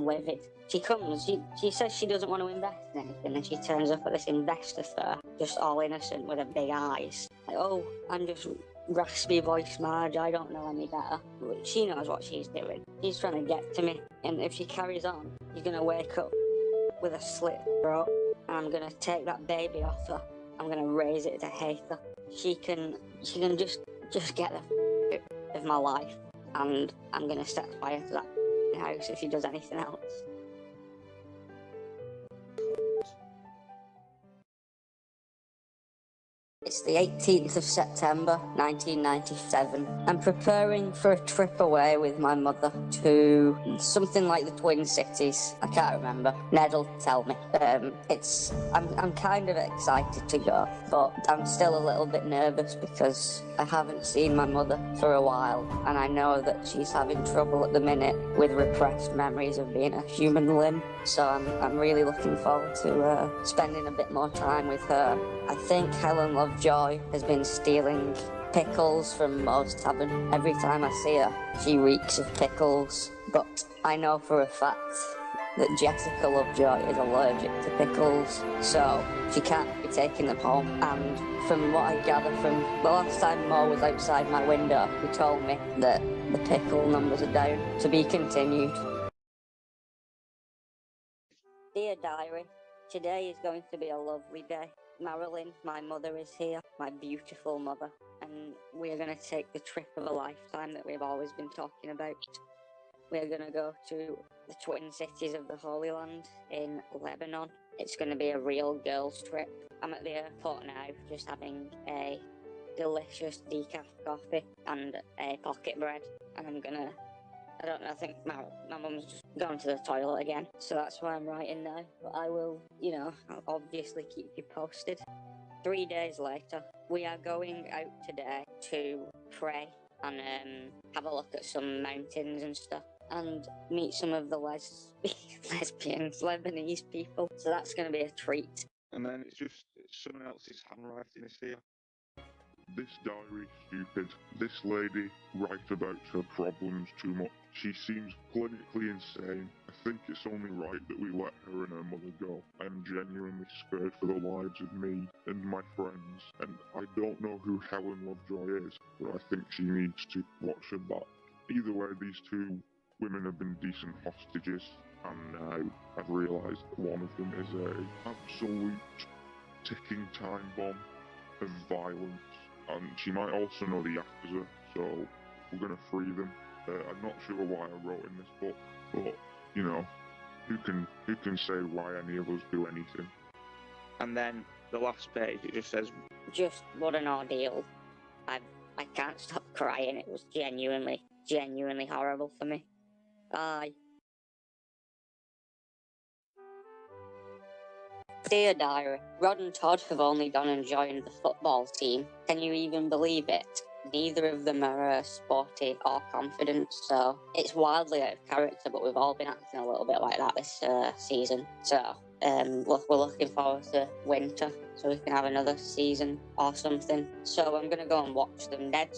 Speaker 1: livid. She comes, she says she doesn't want to invest in anything, and she turns up at this investor fair, just all innocent with her big eyes. Like, oh, I'm just raspy voice Marge, I don't know any better. She knows what she's doing. She's trying to get to me, and if she carries on, you're gonna wake up with a slit throat, and I'm gonna take that baby off her. I'm gonna raise it to hate her. She can just get the of my life, and I'm gonna set fire to that house if she does anything else. It's the 18th of September 1997. I'm preparing for a trip away with my mother to something like the Twin Cities. I can't remember. Ned'll tell me. I'm kind of excited to go, but I'm still a little bit nervous because I haven't seen my mother for a while, and I know that she's having trouble at the minute with repressed memories of being a human limb. So I'm really looking forward to spending a bit more time with her. I think Helen Lovejoy has been stealing pickles from Maude's Tavern. Every time I see her, she reeks of pickles. But I know for a fact that Jessica Lovejoy is allergic to pickles, so she can't be taking them home. And from what I gather from the last time Maude was outside my window, he told me that the pickle numbers are down. To be continued. Dear diary, today is going to be a lovely day. Marilyn, my mother, is here, my beautiful mother, and we're going to take the trip of a lifetime that we've always been talking about. We're going to go to the Twin Cities of the Holy Land in Lebanon. It's going to be a real girls' trip. I'm at the airport now, just having a delicious decaf coffee and a pocket bread, and I don't know, I think my mum's just gone to the toilet again, so that's why I'm writing now. But I will, I'll obviously keep you posted. 3 days later, we are going out today to pray and have a look at some mountains and stuff, and meet some of the lesbians, Lebanese people, so that's going to be a treat.
Speaker 2: And then it's someone else's handwriting is here.
Speaker 3: This diary stupid. This lady writes about her problems too much. She seems clinically insane. I think it's only right that we let her and her mother go. I am genuinely scared for the lives of me and my friends, and I don't know who Helen Lovejoy is, but I think she needs to watch her back. Either way, these two women have been decent hostages, and now I've realised that one of them is an absolute ticking time bomb of violence, and she might also know the Yakuza, so we're gonna free them. I'm not sure why I wrote in this book, but, you know, who can say why any of us do anything?
Speaker 2: And then the last page, it just says,
Speaker 1: Just what an ordeal. I can't stop crying. It was genuinely horrible for me. Aye. Dear Diary, Rod and Todd have only gone and joined the football team. Can you even believe it? Neither of them are sporty or confident, so it's wildly out of character, but we've all been acting a little bit like that this season. So we're looking forward to winter, so we can have another season or something. So I'm going to go and watch them. Ned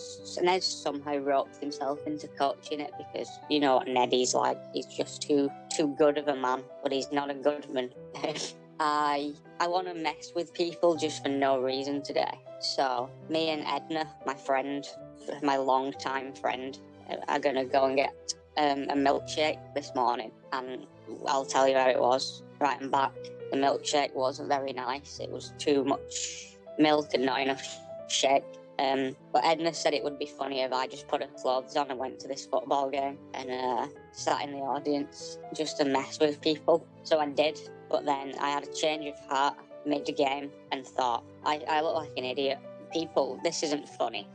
Speaker 1: somehow roped himself into coaching it, because you know what Neddy's like. He's just too good of a man, but he's not a good man. I want to mess with people just for no reason today. So me and Edna, my friend, my long-time friend, are going to go and get a milkshake this morning. And I'll tell you how it was. Right and back, the milkshake wasn't very nice. It was too much milk and not enough shake. But Edna said it would be funny if I just put her clothes on and went to this football game and sat in the audience just to mess with people. So I did. But then I had a change of heart mid-game and thought, I look like an idiot. People, this isn't funny.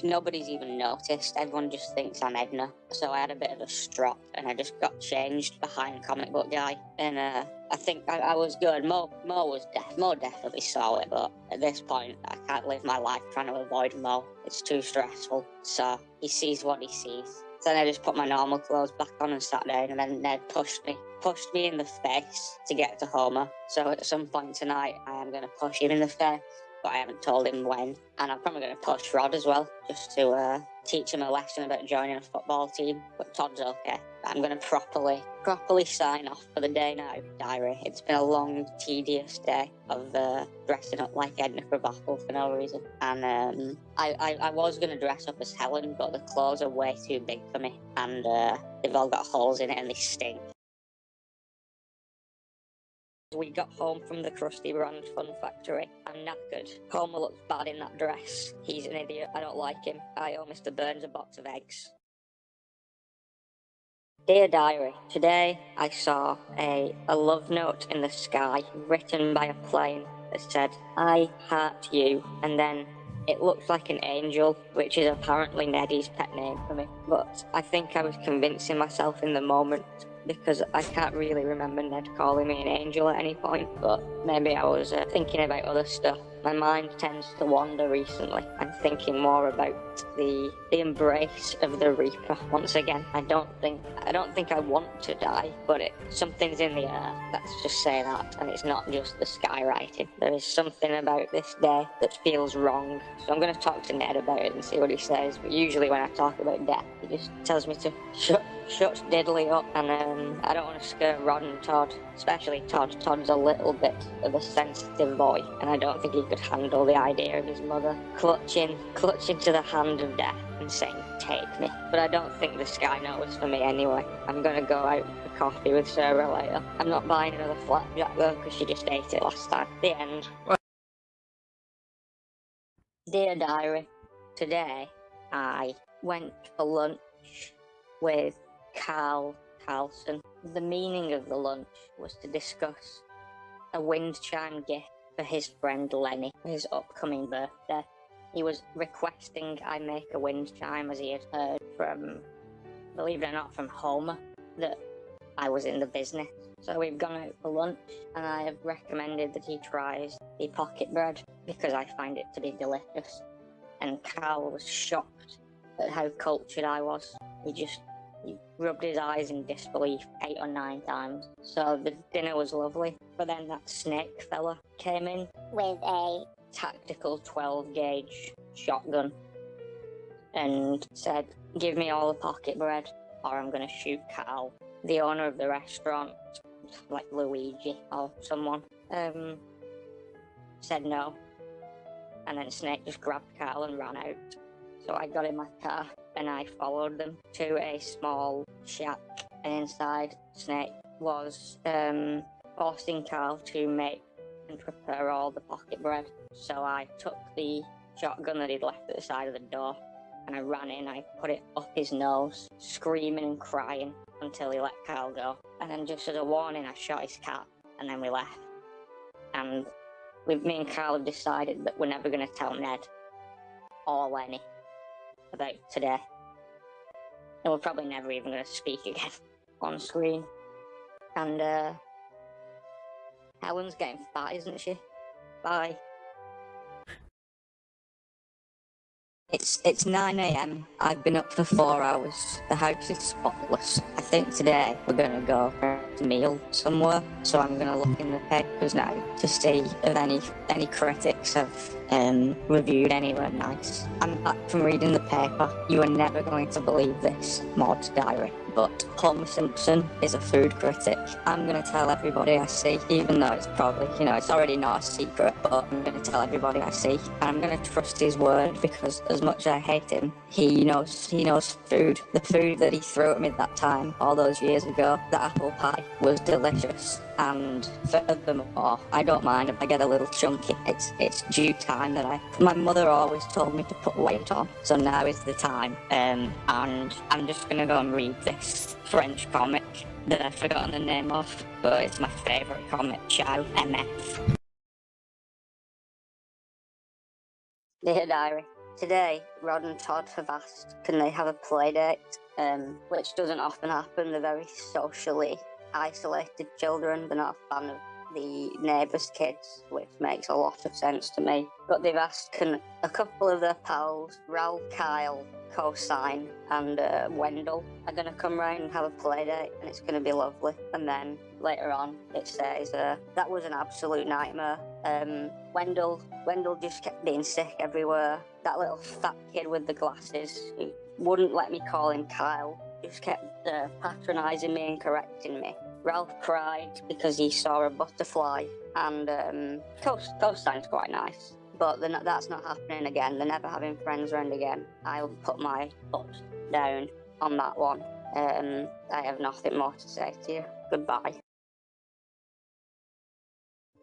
Speaker 1: Nobody's even noticed. Everyone just thinks I'm Edna. So I had a bit of a strop and I just got changed behind Comic Book Guy. And I think I was good. Mo definitely saw it, but at this point, I can't live my life trying to avoid Mo. It's too stressful. So he sees what he sees. So then I just put my normal clothes back on and sat down, and then Ned pushed me in the face to get to Homer. So at some point tonight, I am going to push him in the face, but I haven't told him when. And I'm probably going to push Rod as well, just to teach him a lesson about joining a football team. But Todd's okay. I'm going to properly sign off for the day now, Diary. It's been a long, tedious day of dressing up like Edna Krabappel for no reason. And I was going to dress up as Helen, but the clothes are way too big for me. And they've all got holes in it and they stink. We got home from the Krusty Brand Fun Factory. I'm knackered. Homer looks bad in that dress. He's an idiot. I don't like him. I owe Mr. Burns a box of eggs. Dear Diary, today I saw a love note in the sky written by a plane that said, I heart you, and then it looks like an angel, which is apparently Neddy's pet name for me. But I think I was convincing myself in the moment, because I can't really remember Ned calling me an angel at any point, but maybe I was thinking about other stuff. My mind tends to wander recently. I'm thinking more about the embrace of the Reaper once again. I don't think I want to die, but something's in the air. Let's just say that, and it's not just the skywriting. There is something about this day that feels wrong. So I'm going to talk to Ned about it and see what he says. But usually when I talk about death, he just tells me to shut diddly up, and I don't want to scare Rod and Todd, especially Todd. Todd's a little bit of a sensitive boy, and I don't think he could handle the idea of his mother clutching to the hand of death and saying, take me. But I don't think the sky note was for me anyway. I'm going to go out for coffee with Sarah later. I'm not buying another flapjack though, because she just ate it last time. The end. Dear Diary, today I went for lunch with Carl Carlson. The meaning of the lunch was to discuss a wind chime gift for his friend Lenny for his upcoming birthday. He was requesting I make a wind chime, as he had heard from, believe it or not, from Homer, that I was in the business. So we've gone out for lunch, and I have recommended that he tries the pocket bread because I find it to be delicious. And Carl was shocked at how cultured I was. He rubbed his eyes in disbelief 8 or 9 times. So the dinner was lovely. But then that snake fella came in with a tactical 12 gauge shotgun and said, "Give me all the pocket bread or I'm going to shoot Carl." The owner of the restaurant, like Luigi or someone, said no. And then Snake just grabbed Carl and ran out. So I got in my car and I followed them to a small shack. And inside, Snake was forcing Carl to make and prepare all the pocket bread. So I took the shotgun that he'd left at the side of the door and I ran in, I put it up his nose, screaming and crying until he let Carl go. And then just as a warning, I shot his cat and then we left. And me and Carl have decided that we're never going to tell Ned or Lenny about today. And we're probably never even going to speak again on screen. And Helen's getting fat, isn't she? Bye. It's 9 a.m. I've been up for 4 hours. The house is spotless. I think today we're gonna go for a meal somewhere. So I'm gonna look in the papers now to see if any critics have reviewed anywhere nice. I'm back from reading the paper. You are never going to believe this, Maude's diary. But Homer Simpson is a food critic. I'm going to tell everybody I see, even though it's probably, it's already not a secret, but I'm going to tell everybody I see. And I'm going to trust his word because as much as I hate him, he knows food. The food that he threw at me that time, all those years ago, the apple pie, was delicious. And furthermore, I don't mind if I get a little chunky. It's due time that my mother always told me to put weight on, so now is the time. And I'm just gonna go and read this French comic that I've forgotten the name of, but it's my favourite comic, Ciao, MF. Dear Diary, today Rod and Todd have asked, can they have a play date? Which doesn't often happen. They're very socially isolated children. They're not a fan of the neighbours' kids, which makes a lot of sense to me. But they've asked, can a couple of their pals, Ralph, Kyle, Cosine, and Wendell, are going to come round and have a play date, and it's going to be lovely. And then later on, it says, that was an absolute nightmare. Wendell just kept being sick everywhere. That little fat kid with the glasses who wouldn't let me call him Kyle just kept patronising me and correcting me. Ralph cried because he saw a butterfly, and Cosine's quite nice. But that's not happening again. They're never having friends around again. I'll put my foot down on that one. I have nothing more to say to you. Goodbye.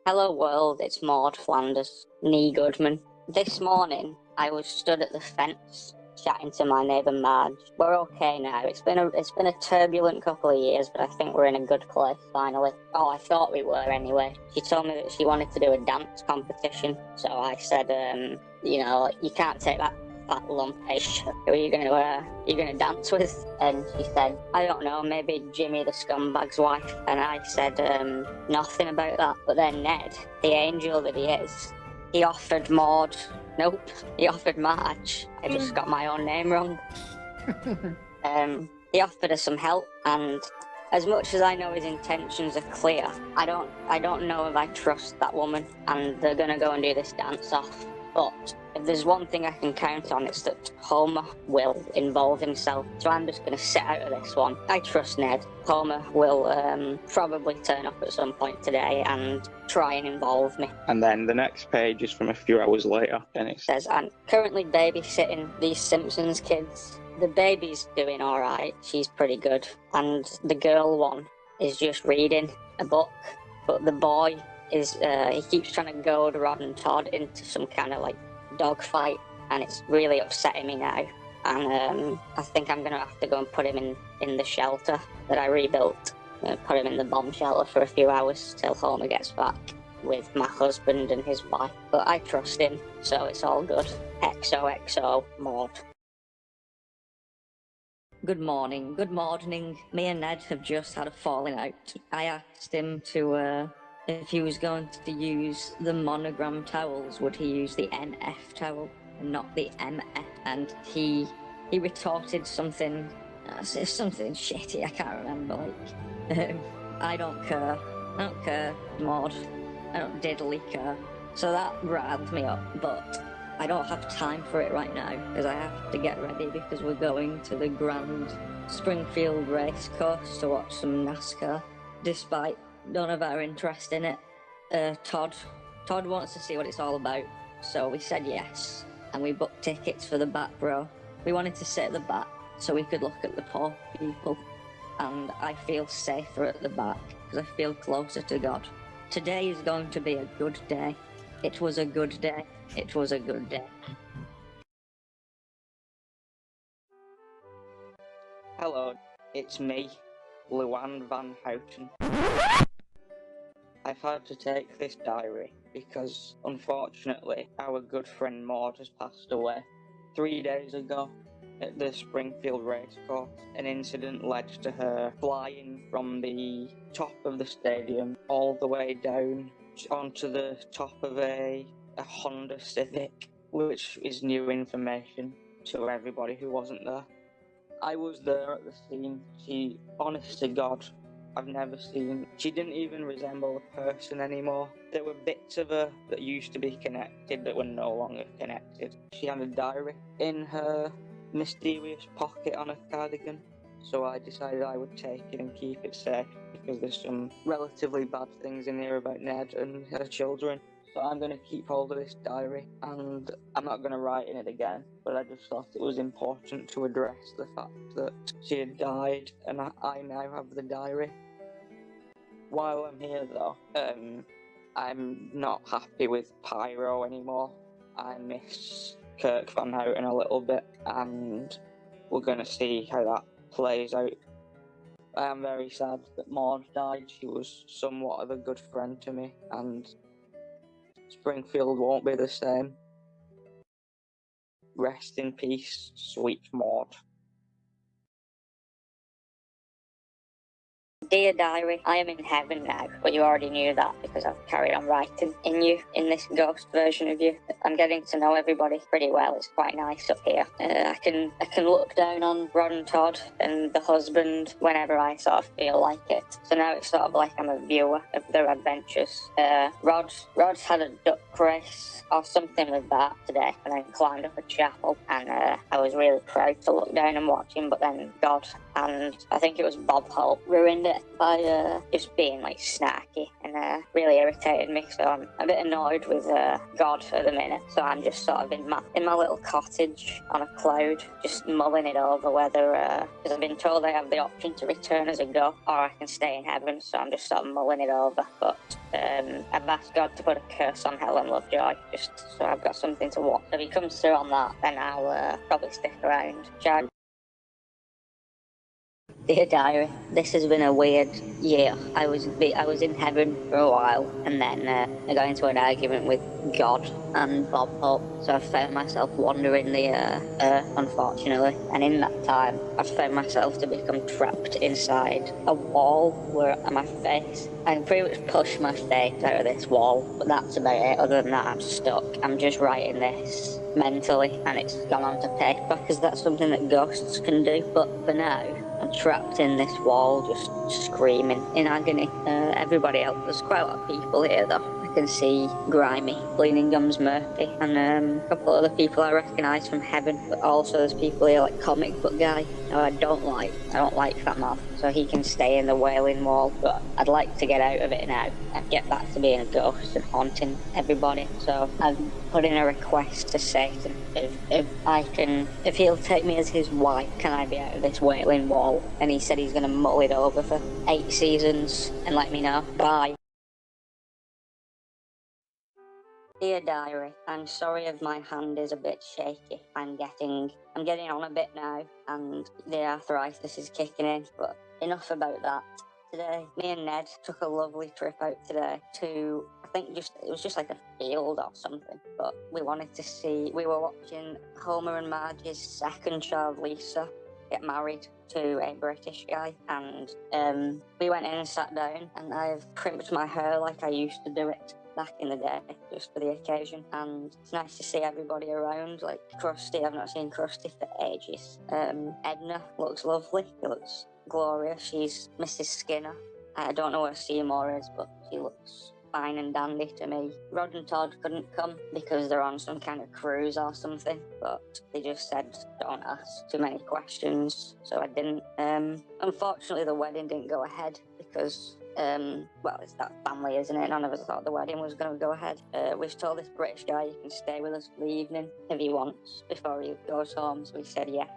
Speaker 1: Hello world, it's Maude Flanders, Nee Goodman. This morning, I was stood at the fence chatting to my neighbour Marge. We're okay now. It's been a turbulent couple of years, but I think we're in a good place finally. Oh, I thought we were anyway. She told me that she wanted to do a dance competition, so I said, you can't take that fat lump. Who are you gonna dance with? And she said, I don't know, maybe Jimmy the scumbag's wife. And I said, nothing about that. But then Ned, the angel that he is, he offered Maude. Nope, he offered Marge. I just got my own name wrong. He offered her some help, and as much as I know his intentions are clear, I don't know if I trust that woman, and they're gonna go and do this dance off. But if there's one thing I can count on, it's that Homer will involve himself. So I'm just going to sit out of this one. I trust Ned. Homer will probably turn up at some point today and try and involve me.
Speaker 2: And then the next page is from a few hours later, and it
Speaker 1: says, I'm currently babysitting these Simpsons kids. The baby's doing alright. She's pretty good. And the girl one is just reading a book. But the boy is, he keeps trying to goad Rod and Todd into some kind of dogfight, and it's really upsetting me now. And I think I'm going to have to go and put him in the shelter that I rebuilt. I'm going to put him in the bomb shelter for a few hours till Homer gets back with my husband and his wife. But I trust him, so it's all good. XOXO, Maude. Good morning. Good morning. Me and Ned have just had a falling out. I asked him to, if he was going to use the monogram towels, would he use the NF towel and not the MF? And he retorted something shitty, I can't remember, I don't care, Maude. I don't diddly care. So that riled me up, but I don't have time for it right now because I have to get ready because we're going to the Grand Springfield race course to watch some NASCAR. Despite none of our interest in it, Todd wants to see what it's all about, so we said yes, and we booked tickets for the back row. We wanted to sit at the back so we could look at the poor people, and I feel safer at the back because I feel closer to God. Today is going to be a good day. It was a good day. It was a good day. Hello, it's me, Luan Van Houten. I've had to take this diary because, unfortunately, our good friend Maude has passed away. 3 days ago, at the Springfield racecourse, an incident led to her flying from the top of the stadium all the way down onto the top of a Honda Civic, which is new information to everybody who wasn't there. I was there at the scene. She, honest to God, I've never seen. She didn't even resemble a person anymore. There were bits of her that used to be connected that were no longer connected. She had a diary in her mysterious pocket on her cardigan, so I decided I would take it and keep it safe because there's some relatively bad things in here about Ned and her children. So I'm going to keep hold of this diary, and I'm not going to write in it again, but I just thought it was important to address the fact that she had died, and I now have the diary. While I'm here, though, I'm not happy with Pyro anymore. I miss Kirk Van Houten a little bit, and we're going to see how that plays out. I am very sad that Maude died. She was somewhat of a good friend to me, and Springfield won't be the same. Rest in peace, sweet Maude. Dear Diary, I am in heaven now, but you already knew that because I've carried on writing in this ghost version of you. I'm getting to know everybody pretty well. It's quite nice up here. I can look down on Rod and Todd and the husband whenever I sort of feel like it. So now it's sort of like I'm a viewer of their adventures. Rod's had a duck race or something with that today, and then climbed up a chapel, and I was really proud to look down and watch him, but then God and I think it was Bob Hope ruined it by just being like snarky and really irritated me. So I'm a bit annoyed with God at the minute. So I'm just sort of in my little cottage on a cloud, just mulling it over whether because I've been told I have the option to return as a ghost or I can stay in heaven. So I'm just sort of mulling it over. But I've asked God to put a curse on Helen Lovejoy just so I've got something to watch. If he comes through on that, then I'll probably stick around. Dear Diary, this has been a weird year. I was in heaven for a while, and then I got into an argument with God and Bob Hope, so I found myself wandering the earth, unfortunately. And in that time, I found myself to become trapped inside a wall where my face, I can pretty much push my face out of this wall, but that's about it. Other than that, I'm stuck. I'm just writing this mentally, and it's gone onto paper because that's something that ghosts can do. But for now, I'm trapped in this wall, just screaming in agony. Everybody else, there's quite a lot of people here though. I can see Grimy, Bleeding Gums Murphy, and a couple of other people I recognise from heaven. But also there's people here like Comic Book Guy, who I don't like Fat Mouth, so he can stay in the Wailing Wall. But I'd like to get out of it now and get back to being a ghost and haunting everybody. So I've put in a request to Satan if he'll take me as his wife, can I be out of this Wailing Wall? And he said he's going to mull it over for 8 seasons and let me know. Bye. Dear Diary, I'm sorry if my hand is a bit shaky. I'm getting on a bit now, and the arthritis is kicking in, but enough about that. Today, me and Ned took a lovely trip out today to, it was just like a field or something, but we were watching Homer and Marge's second child, Lisa, get married to a British guy, and we went in and sat down, and I've crimped my hair like I used to do it back in the day, just for the occasion, and it's nice to see everybody around, like Krusty. I've not seen Krusty for ages. Edna looks lovely. She looks glorious. She's Mrs. Skinner. I don't know where Seymour is, but she looks fine and dandy to me. Rod and Todd couldn't come because they're on some kind of cruise or something, but they just said don't ask too many questions, so I didn't. Unfortunately, the wedding didn't go ahead because well, it's that family, isn't it? None of us thought the wedding was going to go ahead. We've told this British guy he can stay with us for the evening if he wants before he goes home, so he said yes.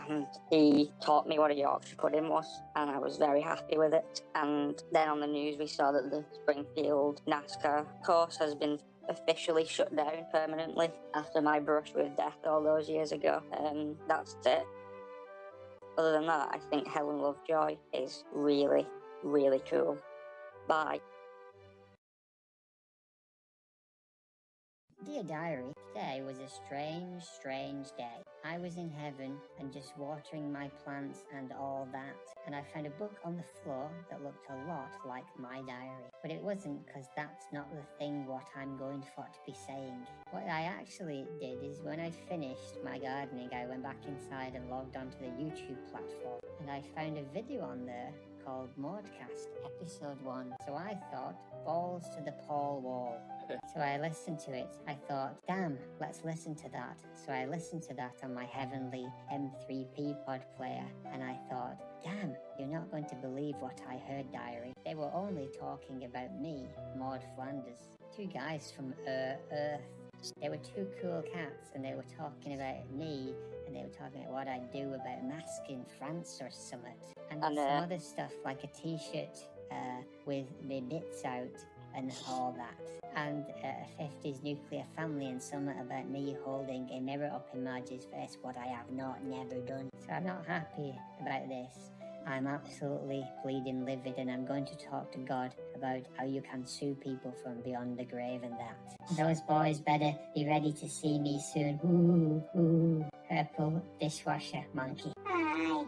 Speaker 1: And he taught me what a Yorkshire pudding was, and I was very happy with it. And then on the news we saw that the Springfield NASCAR course has been officially shut down permanently after my brush with death all those years ago. That's it. Other than that, I think Helen Lovejoy is really, really cool. Bye.
Speaker 4: Dear Diary, today was a strange day. I was in heaven and just watering my plants and all that, and I found a book on the floor that looked a lot like my diary. But it wasn't, because that's not the thing what I'm going for to be saying. What I actually did is when I finished my gardening, I went back inside and logged onto the YouTube platform, and I found a video on there called Maude Cast, episode 1. So I thought, balls to the Paul wall. So I listened to it. I thought, damn, let's listen to that. So I listened to that on my heavenly M3P pod player, and I thought, damn, you're not going to believe what I heard, Diary. They were only talking about me, Maud Flanders. Two guys from Earth. They were two cool cats, and they were talking about me, and they were talking about what I do about mask in France or something. And some other stuff, like a t-shirt with my bits out and all that. And a 50s nuclear family, and something about me holding a mirror up in Marge's face, what I have never done. So I'm not happy about this. I'm absolutely bleeding livid, and I'm going to talk to God about how you can sue people from beyond the grave and that. Those boys better be ready to see me soon. Ooh, purple dishwasher monkey. Bye.